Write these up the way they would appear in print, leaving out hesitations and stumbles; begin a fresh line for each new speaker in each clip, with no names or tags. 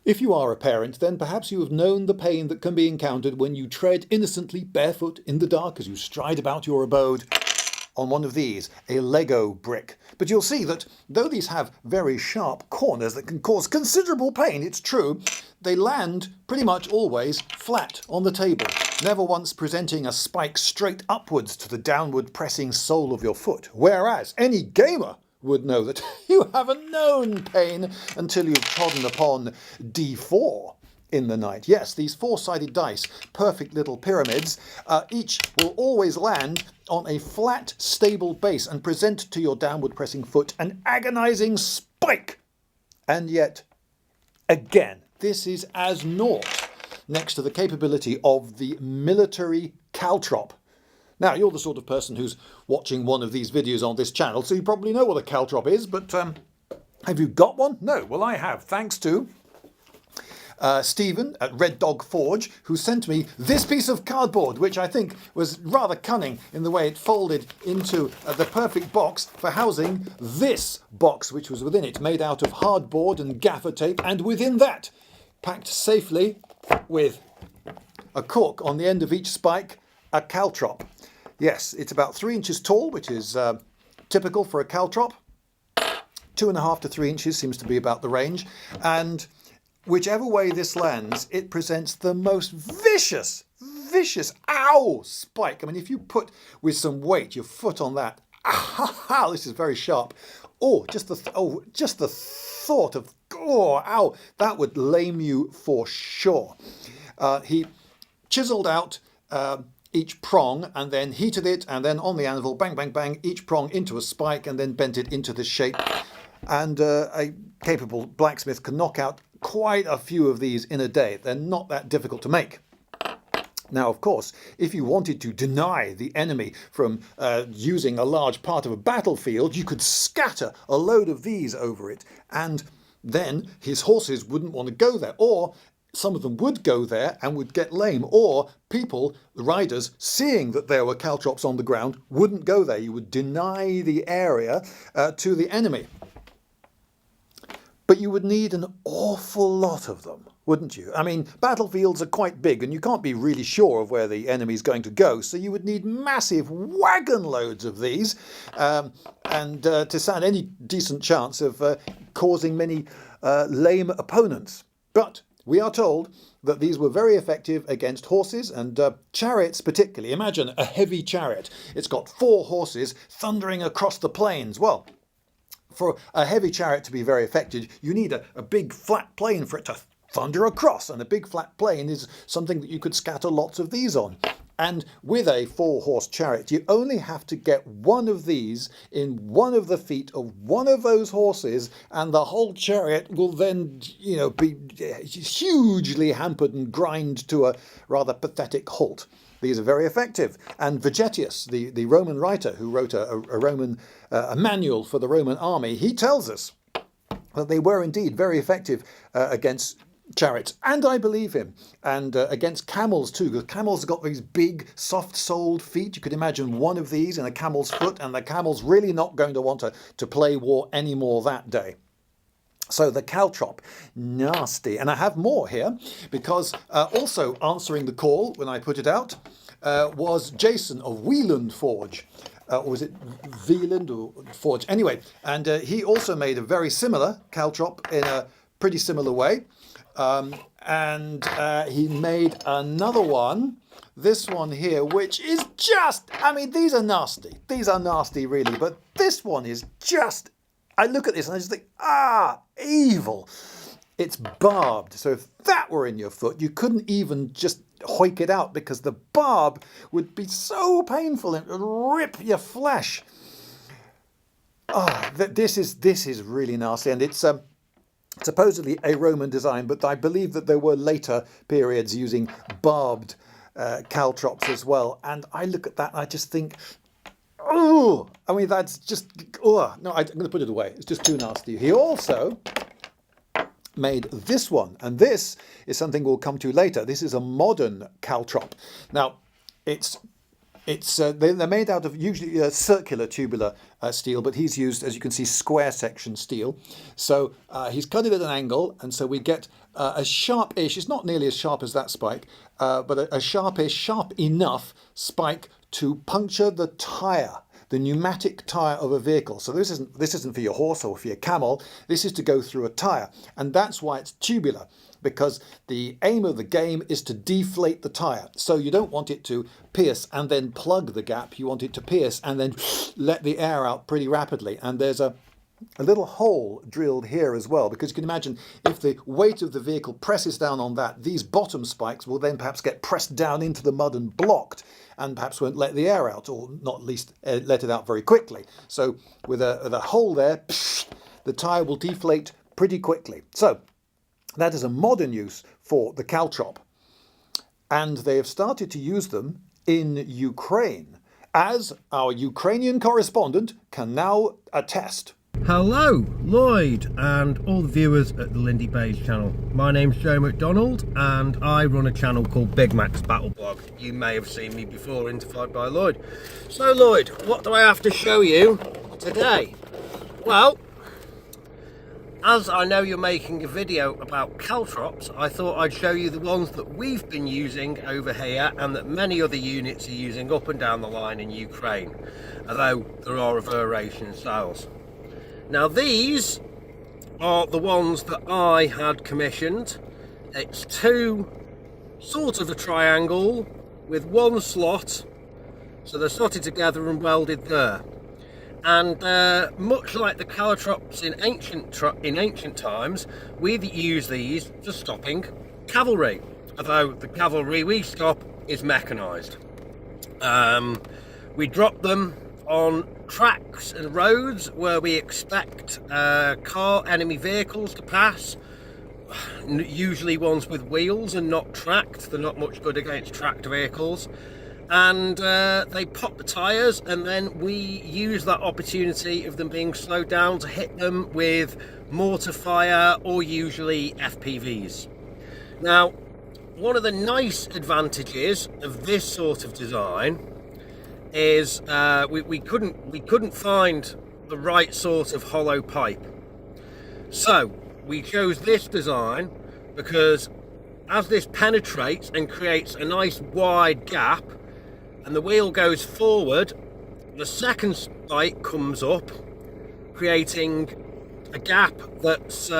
If you are a parent, then perhaps you have known the pain that can be encountered when you tread innocently barefoot in the dark as you stride about your abode on one of these, a Lego brick. But you'll see that though these have very sharp corners that can cause considerable pain, it's true, they land pretty much always flat on the table, never once presenting a spike straight upwards to the downward pressing sole of your foot. Whereas any gamer would know that you haven't known pain until you've trodden upon D4 in the night. Yes, these four-sided dice, perfect little pyramids, each will always land on a flat, stable base and present to your downward pressing foot an agonizing spike. And yet, again, this is as naught next to the capability of the military Caltrop. Now, you're the sort of person who's watching one of these videos on this channel, so you probably know what a Caltrop is, but have you got one? No. Well, I have, thanks to Stephen at Red Dog Forge, who sent me this piece of cardboard, which I think was rather cunning in the way it folded into the perfect box for housing this box, which was within it, made out of hardboard and gaffer tape, and within that, packed safely with a cork on the end of each spike, a Caltrop. Yes, it's about 3 inches tall, which is typical for a Caltrop. 2.5 to 3 inches seems to be about the range. And whichever way this lands, it presents the most vicious, ow, spike. I mean, if you put with some weight your foot on that, ow, this is very sharp. Oh, just the thought of, oh, ow, that would lame you for sure. He chiseled out each prong and then heated it, and then on the anvil, bang, bang, bang, each prong into a spike and then bent it into this shape. And a capable blacksmith can knock out quite a few of these in a day. They're not that difficult to make. Now, of course, if you wanted to deny the enemy from using a large part of a battlefield, you could scatter a load of these over it, and then his horses wouldn't want to go there, or some of them would go there and would get lame, or people, the riders, seeing that there were caltrops on the ground, wouldn't go there. You would deny the area to the enemy. But you would need an awful lot of them, wouldn't you? I mean, battlefields are quite big and you can't be really sure of where the enemy's going to go, so you would need massive wagon loads of these to stand any decent chance of causing many lame opponents. But we are told that these were very effective against horses and chariots particularly. Imagine a heavy chariot. It's got 4 horses thundering across the plains. Well, for a heavy chariot to be very effective, you need a big flat plain for it to thunder across. And a big flat plain is something that you could scatter lots of these on. And with a 4-horse chariot, you only have to get one of these in one of the feet of one of those horses, and the whole chariot will then, be hugely hampered and grind to a rather pathetic halt. These are very effective. And Vegetius, the Roman writer who wrote a manual for the Roman army, he tells us that they were indeed very effective against chariots, and I believe him, and against camels too, because camels have got these big, soft-soled feet. You could imagine one of these in a camel's foot, and the camel's really not going to want to play war anymore that day. So the Caltrop, nasty. And I have more here, because also answering the call when I put it out was Jason of Wieland Forge. Or was it Wieland or Forge? Anyway, and he also made a very similar Caltrop in a pretty similar way. And he made another one, this one here, which is just, I mean, these are nasty. These are nasty, really. But this one is just, I look at this and I just think, evil. It's barbed. So if that were in your foot, you couldn't even just hoik it out, because the barb would be so painful and it would rip your flesh. This is really nasty. And it's supposedly a Roman design, but I believe that there were later periods using barbed caltrops as well. And I look at that and I just think, oh, I mean, that's just, no, I'm going to put it away. It's just too nasty. He also made this one, and this is something we'll come to later. This is a modern caltrop. Now, it's It's they're made out of usually circular tubular steel, but he's used, as you can see, square section steel. So he's cut it at an angle, and so we get a sharp-ish. It's not nearly as sharp as that spike, but a sharp-ish, sharp enough spike to puncture the tyre, the pneumatic tyre of a vehicle. So this isn't for your horse or for your camel. This is to go through a tyre, and that's why it's tubular, because the aim of the game is to deflate the tyre. So you don't want it to pierce and then plug the gap. You want it to pierce and then let the air out pretty rapidly. And there's a little hole drilled here as well, because you can imagine if the weight of the vehicle presses down on that, these bottom spikes will then perhaps get pressed down into the mud and blocked, and perhaps won't let the air out, or not least let it out very quickly. So with a hole there, the tyre will deflate pretty quickly. So that is a modern use for the Caltrop. And they have started to use them in Ukraine, as our Ukrainian correspondent can now attest.
Hello, Lloyd, and all the viewers at the Lindybeige channel. My name's Joe McDonald, and I run a channel called BigMac's Battle Blog. You may have seen me before interviewed by Lloyd. So, Lloyd, what do I have to show you today? Well, as I know you're making a video about caltrops, I thought I'd show you the ones that we've been using over here and that many other units are using up and down the line in Ukraine, although there are a variation in styles. Now these are the ones that I had commissioned. It's two sort of a triangle with one slot, so they're slotted together and welded there. And much like the Caltrops in ancient times, we use these for stopping cavalry, although the cavalry we stop is mechanised. We drop them on tracks and roads where we expect enemy vehicles to pass, usually ones with wheels and not tracked. They're not much good against tracked vehicles. And they pop the tyres, and then we use that opportunity of them being slowed down to hit them with mortar fire or usually FPVs. Now, one of the nice advantages of this sort of design is we couldn't find the right sort of hollow pipe. So we chose this design because as this penetrates and creates a nice wide gap, and the wheel goes forward, the second spike comes up, creating a gap that's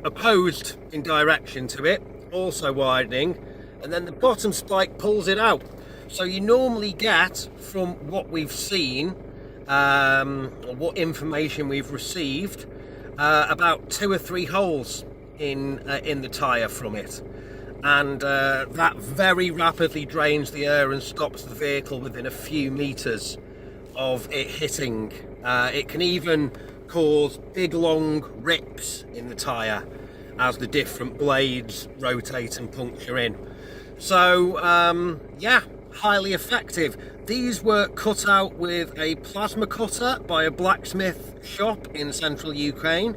opposed in direction to it, also widening, and then the bottom spike pulls it out. So you normally get, from what we've seen, or what information we've received, about 2 or 3 holes in the tyre from it. And that very rapidly drains the air and stops the vehicle within a few meters of it hitting. It can even cause big long rips in the tyre as the different blades rotate and puncture in. So yeah, highly effective. These were cut out with a plasma cutter by a blacksmith shop in central Ukraine.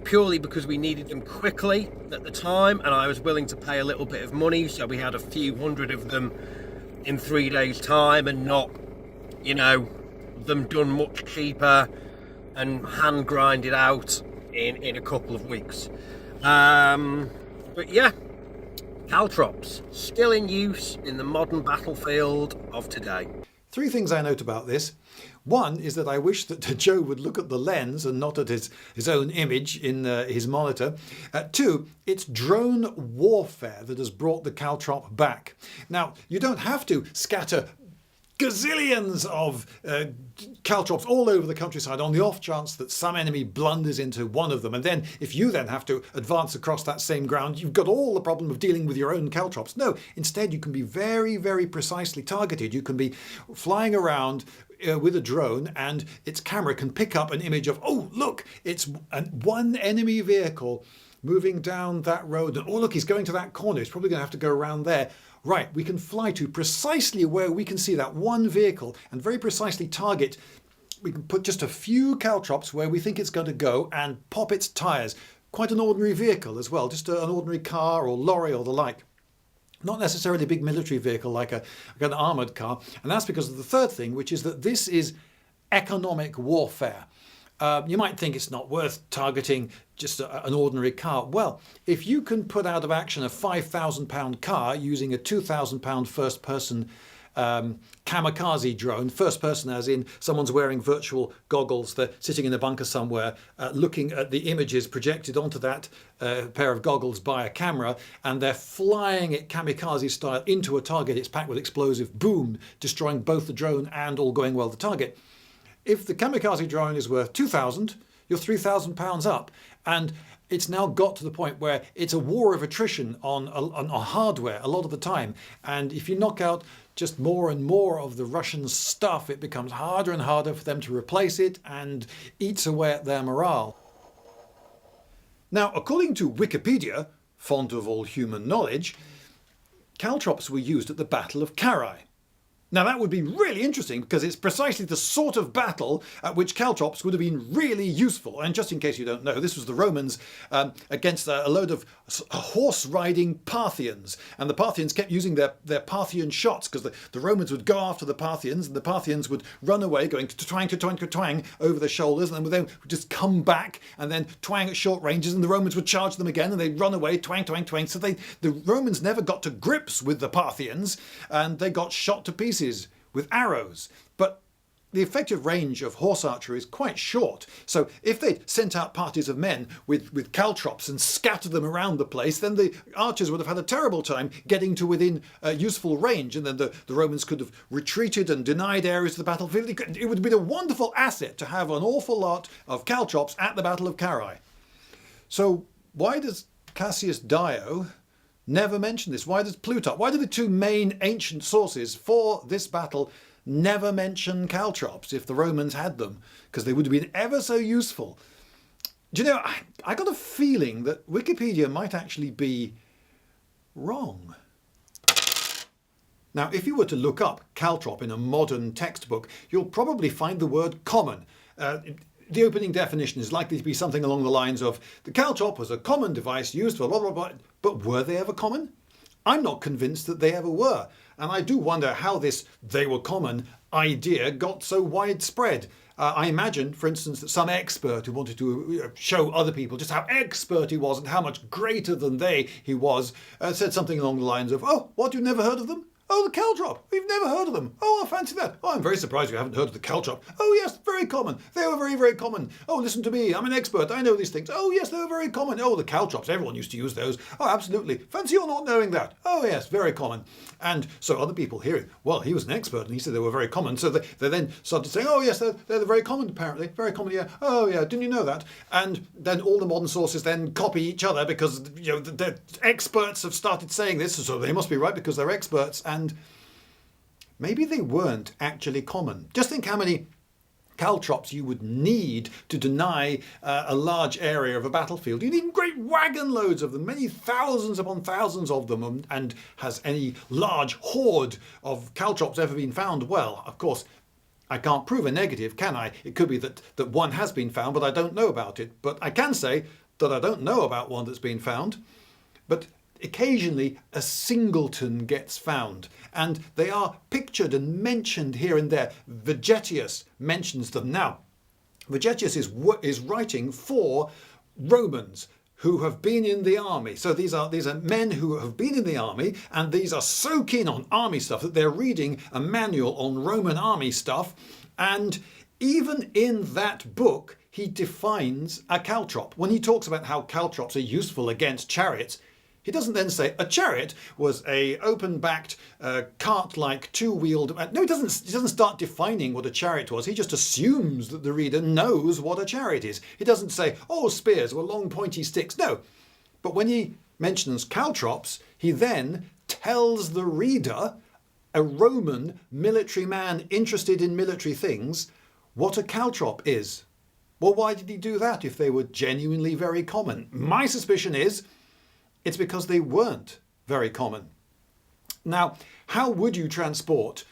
Purely because we needed them quickly at the time, and I was willing to pay a little bit of money, so we had a few hundred of them in 3 days' time, and not, them done much cheaper and hand grinded out in a couple of weeks. But yeah, caltrops still in use in the modern battlefield of today.
3 things I note about this. One is that I wish that Joe would look at the lens and not at his own image in his monitor. 2, it's drone warfare that has brought the Caltrop back. Now, you don't have to scatter gazillions of caltrops all over the countryside on the off chance that some enemy blunders into one of them, and then if you then have to advance across that same ground, you've got all the problem of dealing with your own caltrops. No, instead you can be very, very precisely targeted. You can be flying around with a drone, and its camera can pick up an image of, oh look, it's one enemy vehicle moving down that road, and oh look, he's going to that corner, he's probably going to have to go around there. Right, we can fly to precisely where we can see that one vehicle and very precisely target. We can put just a few caltrops where we think it's going to go and pop its tyres. Quite an ordinary vehicle as well, just an ordinary car or lorry or the like. Not necessarily a big military vehicle like an armoured car. And that's because of the third thing, which is that this is economic warfare. You might think it's not worth targeting just an ordinary car. Well, if you can put out of action a £5,000 car using a £2,000 first-person kamikaze drone, first person as in someone's wearing virtual goggles, they're sitting in a bunker somewhere looking at the images projected onto that pair of goggles by a camera, and they're flying it kamikaze style into a target. It's packed with explosive, boom, destroying both the drone and, all going well, the target. If the kamikaze drone is worth 2,000, you're £3,000 up. And it's now got to the point where it's a war of attrition on hardware a lot of the time. And if you knock out just more and more of the Russian stuff, it becomes harder and harder for them to replace it and eats away at their morale. Now, according to Wikipedia, font of all human knowledge, caltrops were used at the Battle of Carrhae. Now that would be really interesting because it's precisely the sort of battle at which caltrops would have been really useful. And just in case you don't know, this was the Romans against a load of horse-riding Parthians. And the Parthians kept using their Parthian shots because the Romans would go after the Parthians and the Parthians would run away going twang over their shoulders, and then would just come back and then twang at short ranges, and the Romans would charge them again and they'd run away, twang. So the Romans never got to grips with the Parthians and they got shot to pieces with arrows. But the effective range of horse archery is quite short. So if they'd sent out parties of men with caltrops and scattered them around the place, then the archers would have had a terrible time getting to within useful range, and then the Romans could have retreated and denied areas of the battlefield. It would have been a wonderful asset to have an awful lot of caltrops at the Battle of Carrhae. So why does Cassius Dio never mention this? Why does Plutarch, why do the two main ancient sources for this battle never mention caltrops if the Romans had them? Because they would have been ever so useful. Do you know, I got a feeling that Wikipedia might actually be wrong. Now, if you were to look up caltrop in a modern textbook, you'll probably find the word common. The opening definition is likely to be something along the lines of, the caltrop was a common device used for blah, blah, blah. But were they ever common? I'm not convinced that they ever were. And I do wonder how this "they were common" idea got so widespread. I imagine, for instance, that some expert who wanted to show other people just how expert he was and how much greater than he was, said something along the lines of, "Oh, what, you've never heard of them? Oh, the caltrop, we've never heard of them. Oh, I fancy that. Oh, I'm very surprised you haven't heard of the caltrop. Oh, yes, very common. They were very, very common. Oh, listen to me, I'm an expert, I know these things. Oh, yes, they were very common. Oh, the caltrops, everyone used to use those. Oh, absolutely. Fancy your not knowing that. Oh, yes, very common." And so other people hearing, well, he was an expert and he said they were very common. So they then started saying, oh, yes, they're very common, apparently. Very common, yeah. Oh, yeah, didn't you know that? And then all the modern sources then copy each other because, you know, the experts have started saying this, so they must be right because they're experts. And maybe they weren't actually common. Just think how many caltrops you would need to deny a large area of a battlefield. You need great wagon loads of them, many thousands upon thousands of them. And has any large horde of caltrops ever been found? Well, of course, I can't prove a negative, can I? It could be that one has been found, but I don't know about it. But I can say that I don't know about one that's been found. But occasionally a singleton gets found, and they are pictured and mentioned here and there. Vegetius mentions them. Now, Vegetius is writing for Romans who have been in the army. So these are men who have been in the army, and these are so keen on army stuff that they're reading a manual on Roman army stuff. And even in that book, he defines a caltrop. When he talks about how caltrops are useful against chariots, he doesn't then say a chariot was a open-backed, cart-like, two-wheeled... No, he doesn't start defining what a chariot was. He just assumes that the reader knows what a chariot is. He doesn't say, oh, spears were long, pointy sticks. No. But when he mentions caltrops, he then tells the reader, a Roman military man interested in military things, what a caltrop is. Well, why did he do that if they were genuinely very common? My suspicion is it's because they weren't very common. Now, how would you transport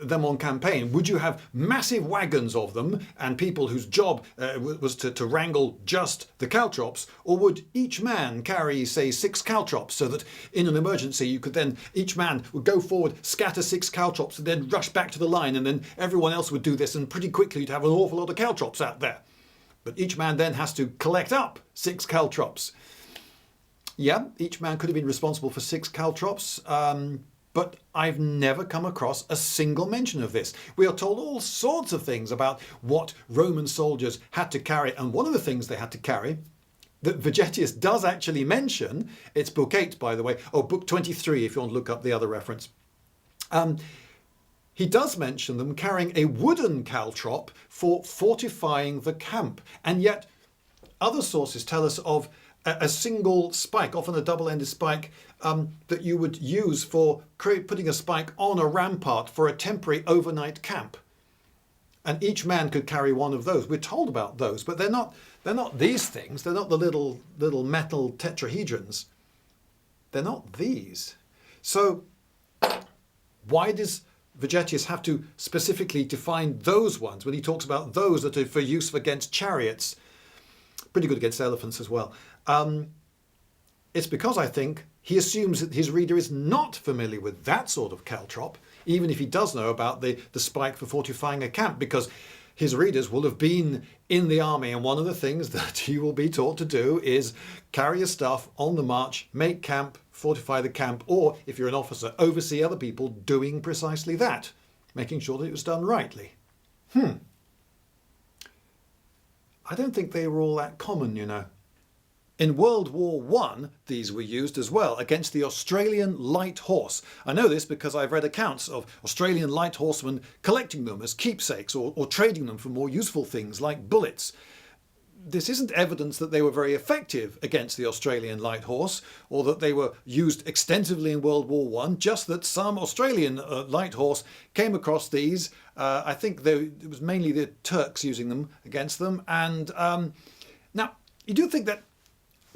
them on campaign? Would you have massive wagons of them and people whose job was to wrangle just the caltrops, or would each man carry, say, 6 caltrops, so that in an emergency you could then, each man would go forward, scatter 6 caltrops and then rush back to the line, and then everyone else would do this, and pretty quickly you'd have an awful lot of caltrops out there. But each man then has to collect up 6 caltrops. Yeah, each man could have been responsible for 6 caltrops, but I've never come across a single mention of this. We are told all sorts of things about what Roman soldiers had to carry, and one of the things they had to carry that Vegetius does actually mention, it's book 8 by the way, or book 23 if you want to look up the other reference. He does mention them carrying a wooden caltrop for fortifying the camp, and yet other sources tell us of a single spike, often a double-ended spike, that you would use for putting a spike on a rampart for a temporary overnight camp. And each man could carry one of those. We're told about those, but they're not these things. They're not the little metal tetrahedrons. They're not these. So why does Vegetius have to specifically define those ones when he talks about those that are for use against chariots? Pretty good against elephants as well. It's because I think he assumes that his reader is not familiar with that sort of caltrop, even if he does know about the spike for fortifying a camp, because his readers will have been in the army, and one of the things that he will be taught to do is carry your stuff on the march, make camp, fortify the camp, or if you're an officer, oversee other people doing precisely that, making sure that it was done rightly. I don't think they were all that common, you know. In World War I, these were used as well against the Australian light horse. I know this because I've read accounts of Australian light horsemen collecting them as keepsakes or trading them for more useful things like bullets. This isn't evidence that they were very effective against the Australian light horse, or that they were used extensively in World War I, just that some Australian light horse came across these. I think it was mainly the Turks using them against them. And now, you do think that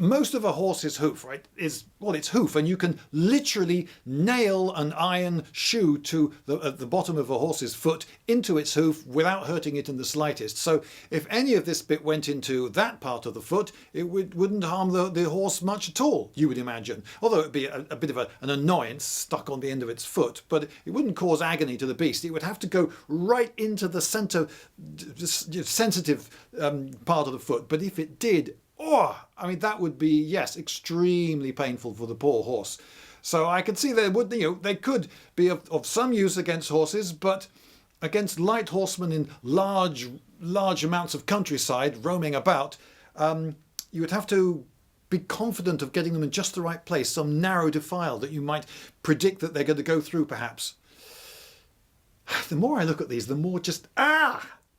most of a horse's hoof, right, is, well, it's hoof, and you can literally nail an iron shoe to the bottom of a horse's foot into its hoof without hurting it in the slightest. So if any of this bit went into that part of the foot, it wouldn't harm the horse much at all, you would imagine. Although it would be a bit of an annoyance stuck on the end of its foot, but it wouldn't cause agony to the beast. It would have to go right into the sensitive part of the foot. But if it did, I mean, that would be, yes, extremely painful for the poor horse. So I could see they could be of some use against horses, but against light horsemen in large amounts of countryside roaming about, you would have to be confident of getting them in just the right place, some narrow defile that you might predict that they're going to go through, perhaps. The more I look at these, the more just,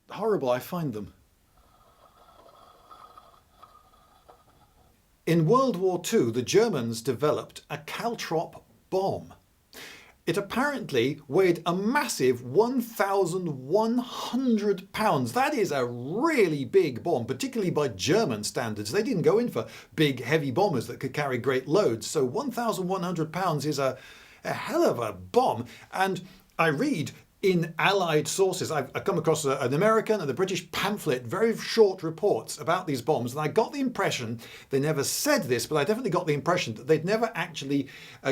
horrible I find them. In World War II, the Germans developed a Caltrop bomb. It apparently weighed a massive 1,100 pounds. That is a really big bomb, particularly by German standards. They didn't go in for big, heavy bombers that could carry great loads. So 1,100 pounds is a hell of a bomb. And I read in Allied sources, I've come across an American and a British pamphlet, very short reports about these bombs, and I got the impression, they never said this, but I definitely got the impression that they'd never actually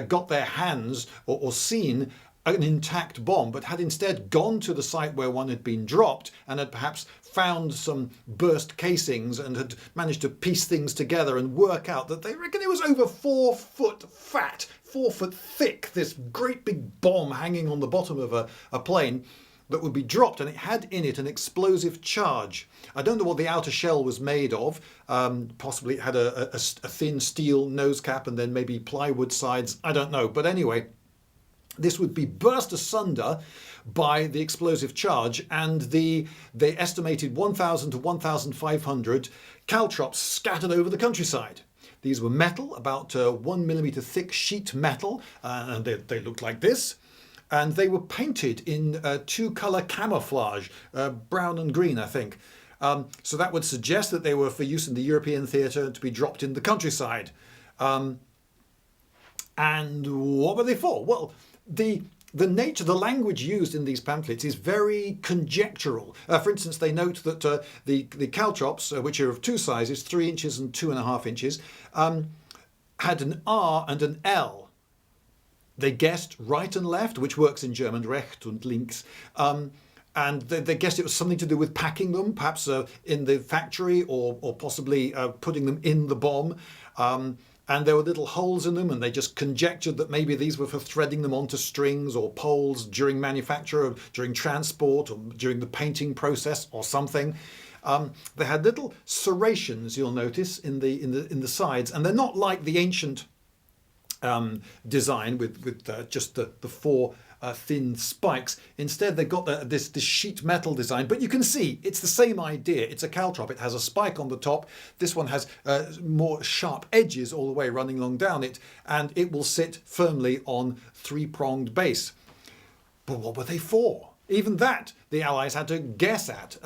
got their hands or seen an intact bomb, but had instead gone to the site where one had been dropped and had perhaps found some burst casings and had managed to piece things together and work out that they reckon it was over 4 foot fat, 4 foot thick, this great big bomb hanging on the bottom of a plane that would be dropped, and it had in it an explosive charge. I don't know what the outer shell was made of. Possibly it had a thin steel nose cap and then maybe plywood sides. I don't know. But anyway, this would be burst asunder by the explosive charge, and they estimated 1,000 to 1,500 caltrops scattered over the countryside. These were metal, about 1 millimeter thick sheet metal, and they looked like this. And they were painted in 2-colour camouflage, brown and green, I think. So that would suggest that they were for use in the European theatre to be dropped in the countryside. And what were they for? Well, the the language used in these pamphlets is very conjectural. For instance, they note that the caltrops, which are of two sizes, 3 inches and 2.5 inches, had an R and an L. They guessed right and left, which works in German, recht und links. And they guessed it was something to do with packing them, perhaps in the factory, or possibly putting them in the bomb. And there were little holes in them, and they just conjectured that maybe these were for threading them onto strings or poles during manufacture, or during transport, or during the painting process, or something. They had little serrations, you'll notice, in the sides, and they're not like the ancient design with just the four thin spikes. Instead, they've got this sheet metal design, but you can see it's the same idea. It's a caltrop. It has a spike on the top. This one has more sharp edges all the way running along down it, and it will sit firmly on 3-pronged base. But what were they for? Even that the Allies had to guess at.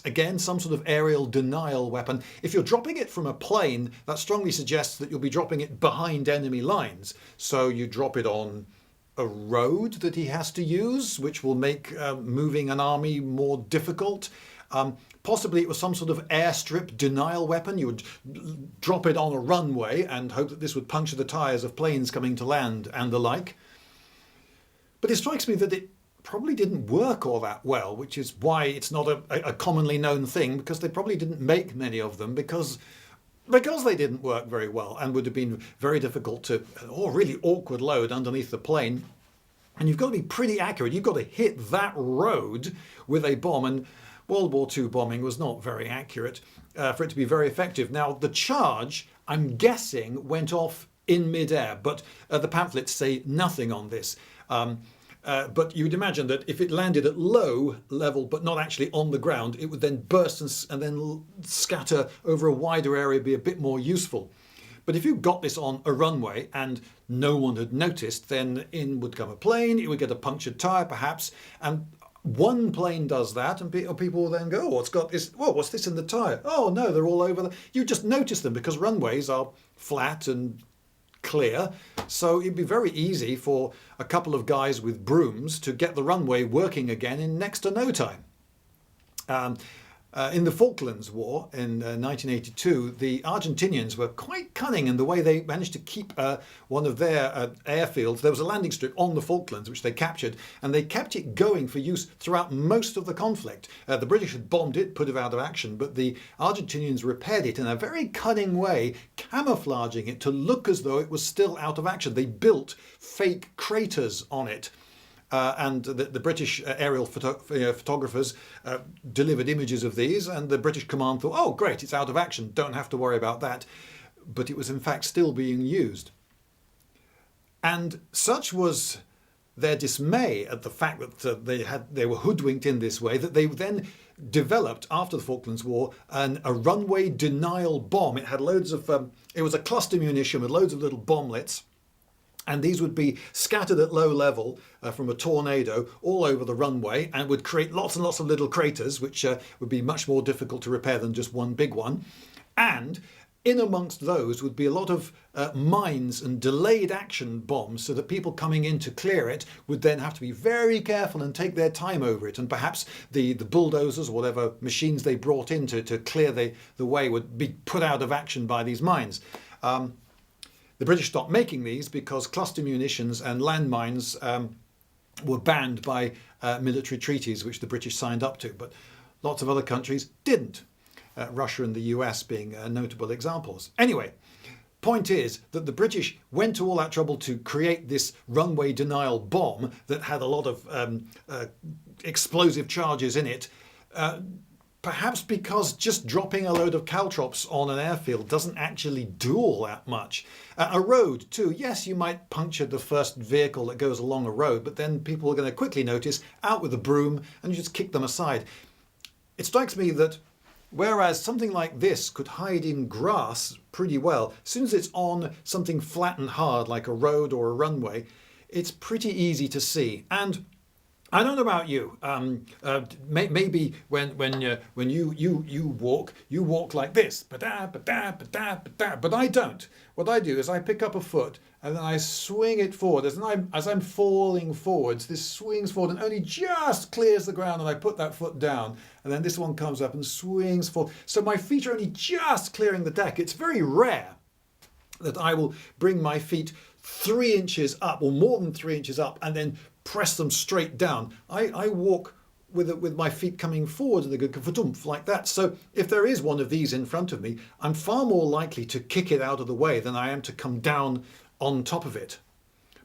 Again, some sort of aerial denial weapon. If you're dropping it from a plane, that strongly suggests that you'll be dropping it behind enemy lines. So you drop it on a road that he has to use, which will make moving an army more difficult. Possibly it was some sort of airstrip denial weapon. You would drop it on a runway and hope that this would puncture the tyres of planes coming to land and the like. But it strikes me that it probably didn't work all that well, which is why it's not a commonly known thing, because they probably didn't make many of them because they didn't work very well and would have been very difficult to, or really awkward load underneath the plane. And you've got to be pretty accurate. You've got to hit that road with a bomb, and World War II bombing was not very accurate for it to be very effective. Now, the charge, I'm guessing, went off in midair, but the pamphlets say nothing on this. But you would imagine that if it landed at low level but not actually on the ground, it would then burst and then scatter over a wider area, be a bit more useful. But if you got this on a runway and no one had noticed, then in would come a plane, it would get a punctured tyre perhaps, and one plane does that, and people will then go, oh, it's got this, well, what's this in the tyre? Oh no, they're all over. You just notice them because runways are flat and clear, so it'd be very easy for a couple of guys with brooms to get the runway working again in next to no time. In the Falklands War in 1982, the Argentinians were quite cunning in the way they managed to keep one of their airfields. There was a landing strip on the Falklands which they captured, and they kept it going for use throughout most of the conflict. The British had bombed it, put it out of action, but the Argentinians repaired it in a very cunning way, camouflaging it to look as though it was still out of action. They built fake craters on it. And the British aerial photographers delivered images of these, and the British command thought, oh great, it's out of action, don't have to worry about that. But it was in fact still being used. And such was their dismay at the fact that they were hoodwinked in this way, that they then developed, after the Falklands War, a runway denial bomb. It had loads of, it was a cluster munition with loads of little bomblets. And these would be scattered at low level from a tornado all over the runway, and would create lots and lots of little craters, which would be much more difficult to repair than just one big one. And in amongst those would be a lot of mines and delayed action bombs, so that people coming in to clear it would then have to be very careful and take their time over it. And perhaps the bulldozers or whatever machines they brought in to clear the way would be put out of action by these mines. The British stopped making these because cluster munitions and landmines were banned by military treaties which the British signed up to, but lots of other countries didn't. Russia and the US being notable examples. Anyway, point is that the British went to all that trouble to create this runway denial bomb that had a lot of explosive charges in it. Perhaps because just dropping a load of caltrops on an airfield doesn't actually do all that much. A road too, yes, you might puncture the first vehicle that goes along a road, but then people are going to quickly notice, out with a broom, and you just kick them aside. It strikes me that whereas something like this could hide in grass pretty well, as soon as it's on something flat and hard like a road or a runway, it's pretty easy to see. And I don't know about you. Maybe when you walk like this, but I don't. What I do is I pick up a foot and then I swing it forward. As I'm falling forwards, this swings forward and only just clears the ground, and I put that foot down, and then this one comes up and swings forward. So my feet are only just clearing the deck. It's very rare that I will bring my feet 3 inches up or more than 3 inches up and then press them straight down. I walk with my feet coming forward and they go kafadumph like that. So if there is one of these in front of me, I'm far more likely to kick it out of the way than I am to come down on top of it.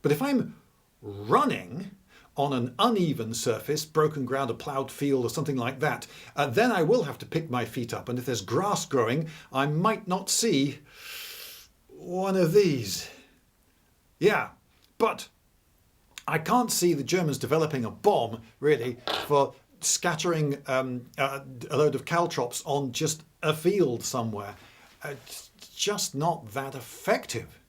But if I'm running on an uneven surface, broken ground, a ploughed field or something like that, then I will have to pick my feet up. And if there's grass growing, I might not see one of these. Yeah, but I can't see the Germans developing a bomb, really, for scattering a load of caltrops on just a field somewhere. It's just not that effective.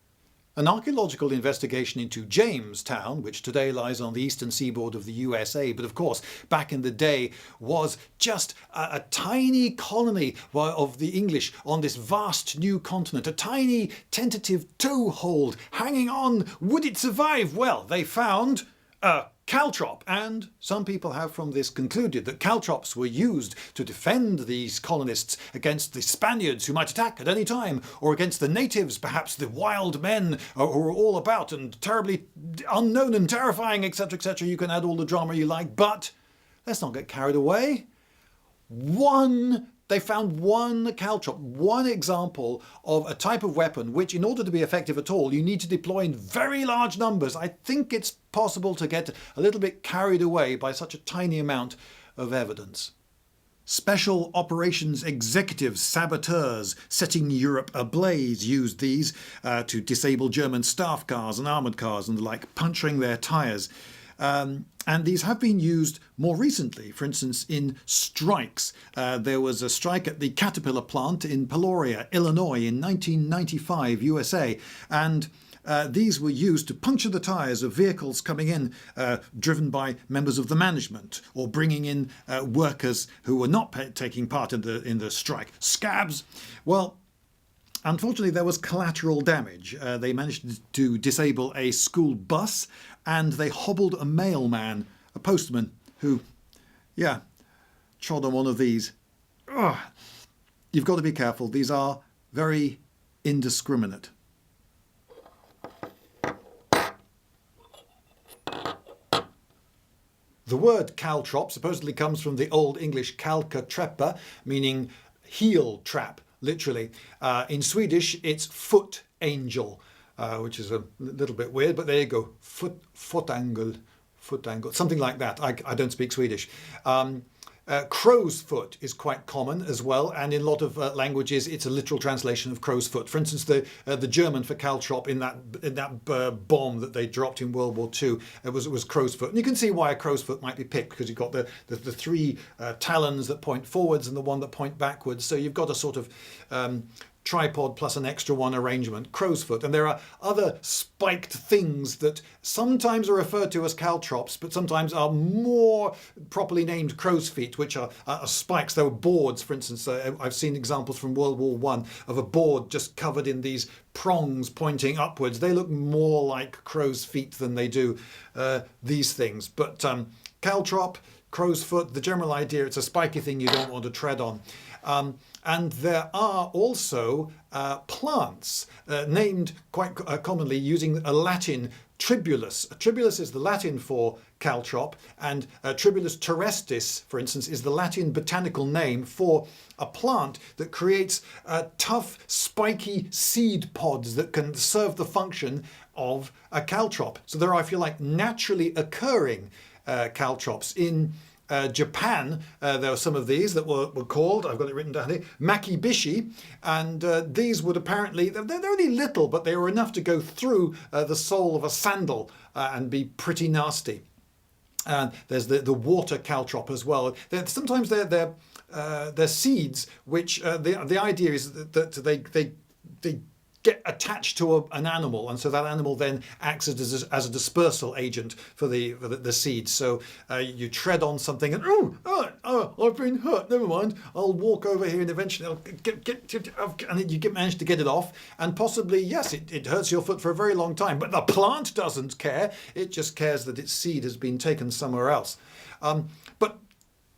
An archaeological investigation into Jamestown, which today lies on the eastern seaboard of the USA, but of course back in the day was just a tiny colony of the English on this vast new continent, a tiny tentative toehold hanging on. Would it survive? Well, they found a caltrop, and some people have from this concluded that caltrops were used to defend these colonists against the Spaniards who might attack at any time, or against the natives, perhaps the wild men who are all about and terribly unknown and terrifying, etc., etc. You can add all the drama you like, but let's not get carried away. They found one caltrop, one example of a type of weapon which, in order to be effective at all, you need to deploy in very large numbers. I think it's possible to get a little bit carried away by such a tiny amount of evidence. Special operations executives, saboteurs setting Europe ablaze used these to disable German staff cars and armoured cars and the like, puncturing their tyres. And these have been used more recently, for instance, in strikes. There was a strike at the Caterpillar plant in Peoria, Illinois in 1995, USA, and these were used to puncture the tyres of vehicles coming in, driven by members of the management, or bringing in workers who were not taking part in the strike. Scabs. Well, unfortunately, there was collateral damage. They managed to disable a school bus, and they hobbled a mailman, a postman, who, trod on one of these. Ugh. You've got to be careful. These are very indiscriminate. The word caltrop supposedly comes from the Old English kalka-treppa, meaning heel trap, literally. In Swedish, it's foot angel, which is a little bit weird, but there you go. Foot angle, something like that. I don't speak Swedish. Crow's foot is quite common as well, and in a lot of languages it's a literal translation of crow's foot. For instance, the German for caltrop in that bomb that they dropped in World War II, it was crow's foot. And you can see why a crow's foot might be picked, because you've got the 3 talons that point forwards and the one that point backwards. So you've got a sort of tripod plus an extra one arrangement, crow's foot. And there are other spiked things that sometimes are referred to as caltrops, but sometimes are more properly named crow's feet, which are spikes. There were boards, for instance. I've seen examples from World War I of a board just covered in these prongs pointing upwards. They look more like crow's feet than they do these things. But caltrop, crow's foot, the general idea, it's a spiky thing you don't want to tread on. And there are also plants named quite commonly using a Latin tribulus. Tribulus is the Latin for caltrop, and Tribulus terrestis, for instance, is the Latin botanical name for a plant that creates tough, spiky seed pods that can serve the function of a caltrop. So there are, if you like, naturally occurring caltrops. In Japan, there were some of these that were called, I've got it written down here, makibishi, and these would apparently, they're only little, but they were enough to go through the sole of a sandal and be pretty nasty. And there's the water caltrop as well. Sometimes they're seeds, which the idea is that they get attached to an animal, and so that animal then acts as a dispersal agent for the seeds. So you tread on something and I've been hurt. Never mind. I'll walk over here and eventually I'll and you manage to get it off. And possibly yes, it hurts your foot for a very long time. But the plant doesn't care. It just cares that its seed has been taken somewhere else. But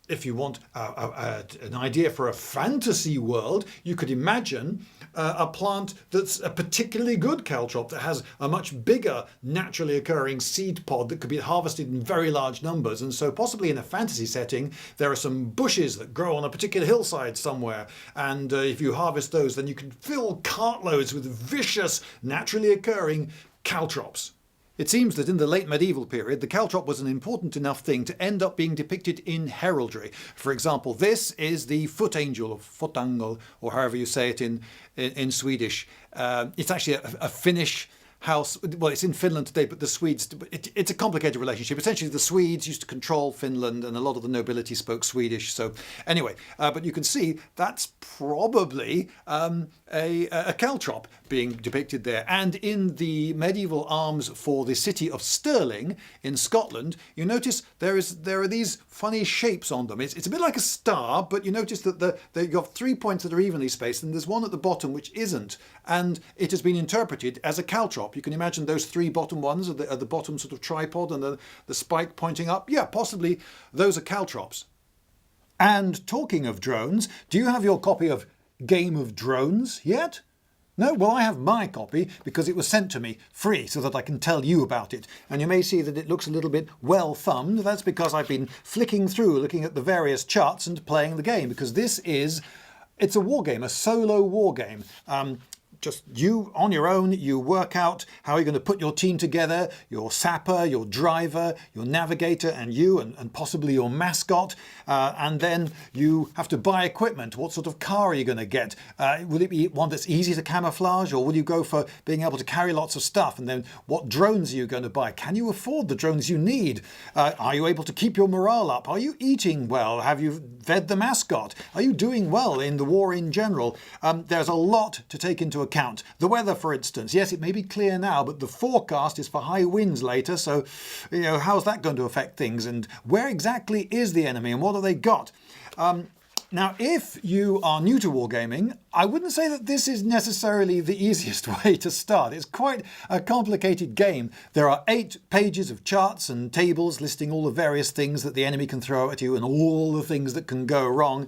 if you want an idea for a fantasy world, you could imagine a plant that's a particularly good caltrop that has a much bigger naturally occurring seed pod that could be harvested in very large numbers. And so possibly in a fantasy setting, there are some bushes that grow on a particular hillside somewhere. And if you harvest those, then you can fill cartloads with vicious, naturally occurring caltrops. It seems that in the late medieval period, the caltrop was an important enough thing to end up being depicted in heraldry. For example, this is the foot angel, or fotangel, or however you say it in Swedish. It's actually a Finnish house. Well, it's in Finland today, but the Swedes, it's a complicated relationship. Essentially, the Swedes used to control Finland and a lot of the nobility spoke Swedish. So anyway, but you can see that's probably a caltrop being depicted there. And in the medieval arms for the city of Stirling in Scotland, you notice there are these funny shapes on them. It's a bit like a star, but you notice that you've got 3 points that are evenly spaced, and there's one at the bottom which isn't. And it has been interpreted as a caltrop. You can imagine those 3 bottom ones at the bottom sort of tripod and the spike pointing up. Yeah, possibly those are caltrops. And talking of drones, do you have your copy of Game of Drones yet? No? Well, I have my copy because it was sent to me free so that I can tell you about it. And you may see that it looks a little bit well thumbed. That's because I've been flicking through, looking at the various charts and playing the game, because it's a war game, a solo war game. Just you on your own, you work out how you're going to put your team together, your sapper, your driver, your navigator, and you, and possibly your mascot. And then you have to buy equipment. What sort of car are you going to get? Will it be one that's easy to camouflage, or will you go for being able to carry lots of stuff? And then what drones are you going to buy? Can you afford the drones you need? Are you able to keep your morale up? Are you eating well? Have you fed the mascot? Are you doing well in the war in general? There's a lot to take into account. The weather, for instance, yes, it may be clear now, but the forecast is for high winds later, so how's that going to affect things, and where exactly is the enemy and what have they got? Now, if you are new to wargaming, I wouldn't say that this is necessarily the easiest way to start. It's quite a complicated game. There are 8 pages of charts and tables listing all the various things that the enemy can throw at you and all the things that can go wrong.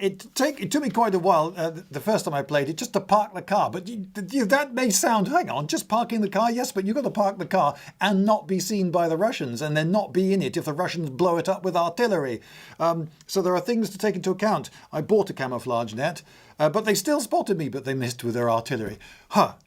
It took me quite a while, the first time I played it, just to park the car. But that may sound, hang on, just parking the car? Yes, but you've got to park the car and not be seen by the Russians, and then not be in it if the Russians blow it up with artillery. So there are things to take into account. I bought a camouflage net, but they still spotted me, but they missed with their artillery.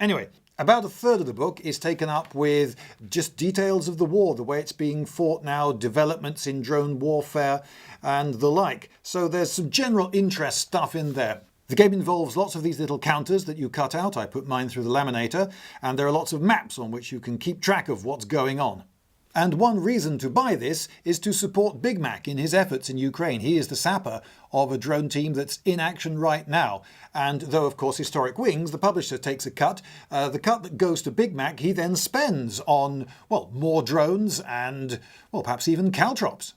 Anyway. About a third of the book is taken up with just details of the war, the way it's being fought now, developments in drone warfare and the like. So there's some general interest stuff in there. The game involves lots of these little counters that you cut out. I put mine through the laminator, and there are lots of maps on which you can keep track of what's going on. And one reason to buy this is to support BigMac in his efforts in Ukraine. He is the sapper of a drone team that's in action right now. And though, of course, Historic Wings, the publisher, takes a cut, the cut that goes to BigMac he then spends on, well, more drones and, well, perhaps even caltrops.